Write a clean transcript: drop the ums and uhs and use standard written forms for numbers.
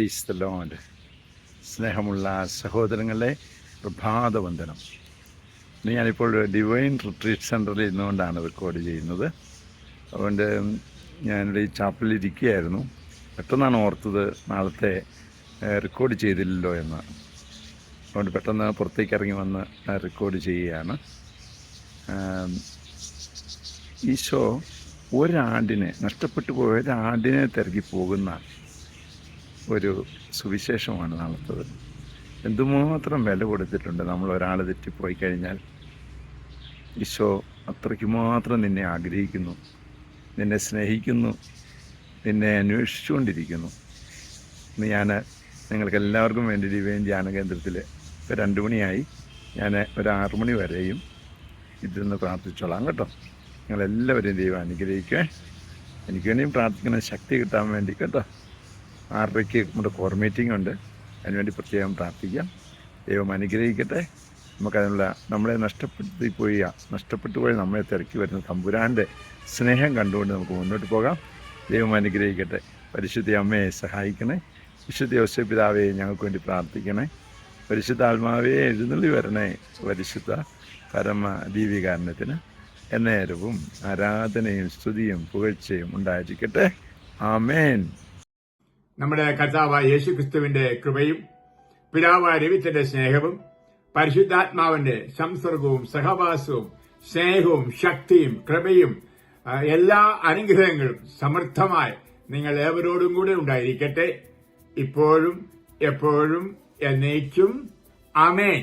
Praise the Lord. സ്നേഹമുള്ള സഹോദരങ്ങളെ, പ്രഭാതവന്ദനം. ഞാനിപ്പോൾ ഡിവൈൻ റിട്രീറ്റ് സെൻ്ററിൽ ഇരുന്നുകൊണ്ടാണ് റെക്കോർഡ് ചെയ്യുന്നത്. അതുകൊണ്ട് ഞാനിവിടെ ഈ ചാപ്പലിൽ ഇരിക്കുകയായിരുന്നു. പെട്ടെന്നാണ് ഓർത്തത് നാളത്തെ റെക്കോർഡ് ചെയ്തില്ലല്ലോ എന്ന്. അതുകൊണ്ട് പെട്ടെന്ന് പുറത്തേക്ക് ഇറങ്ങി വന്ന് റെക്കോർഡ് ചെയ്യുകയാണ്. ഈശോ നഷ്ടപ്പെട്ടു പോയ ഒരാടിനെ തിരക്കി പോകുന്ന ഒരു സുവിശേഷമാണ് നാളത്തത്. എന്തുമാത്രം വില കൊടുത്തിട്ടുണ്ട് നമ്മൾ ഒരാൾ തെറ്റിപ്പോയി കഴിഞ്ഞാൽ. ഈശോ അത്രയ്ക്ക് മാത്രം നിന്നെ ആഗ്രഹിക്കുന്നു, നിന്നെ സ്നേഹിക്കുന്നു, നിന്നെ അന്വേഷിച്ചുകൊണ്ടിരിക്കുന്നു. ഇന്ന് ഞാൻ നിങ്ങൾക്ക് എല്ലാവർക്കും വേണ്ടി ഡിവൈൻ ധ്യാന കേന്ദ്രത്തിൽ ഇപ്പോൾ 2 മണിയായി. ഞാൻ ഒരു 6 മണി വരെയും ഇതിന്ന് പ്രാർത്ഥിച്ചോളാം കേട്ടോ. നിങ്ങളെല്ലാവരെയും ദൈവം അനുഗ്രഹിക്കുക. എനിക്ക് വേണ്ടിയും പ്രാർത്ഥിക്കുന്ന ശക്തി കിട്ടാൻ വേണ്ടി കേട്ടോ. 6:30 നമ്മുടെ കോർ മീറ്റിംഗ് ഉണ്ട്, അതിനുവേണ്ടി പ്രത്യേകം പ്രാർത്ഥിക്കാം. ദൈവം അനുഗ്രഹിക്കട്ടെ. നമുക്കതിനുള്ള നമ്മളെ നഷ്ടപ്പെട്ടു പോയി നമ്മളെ തിരക്കി വരുന്ന തമ്പുരാൻ്റെ സ്നേഹം കണ്ടുകൊണ്ട് നമുക്ക് മുന്നോട്ട് പോകാം. ദൈവം അനുഗ്രഹിക്കട്ടെ. പരിശുദ്ധ അമ്മയെ സഹായിക്കണേ. വിശുദ്ധ യോസേപ്പ് പിതാവേ ഞങ്ങൾക്ക് വേണ്ടി പ്രാർത്ഥിക്കണേ. പരിശുദ്ധ ആത്മാവേ എഴുന്നള്ളി വരണേ. പരിശുദ്ധ പരമ ദീപികാരണത്തിന് എന്നേരവും ആരാധനയും സ്തുതിയും പുകഴ്ചയും ഉണ്ടായിരിക്കട്ടെ. ആമേൻ. നമ്മുടെ കർത്താവായ യേശുക്രിസ്തുവിന്റെ കൃപയും പിതാവായ ദൈവത്തിന്റെ സ്നേഹവും പരിശുദ്ധാത്മാവിന്റെ സംസർഗവും സഹവാസവും സ്നേഹവും ശക്തിയും കൃപയും എല്ലാ അനുഗ്രഹങ്ങളും സമൃദ്ധമായി നിങ്ങൾ ഏവരോടും കൂടെ ഉണ്ടായിരിക്കട്ടെ, ഇപ്പോഴും എപ്പോഴും എന്നേക്കും. ആമേൻ.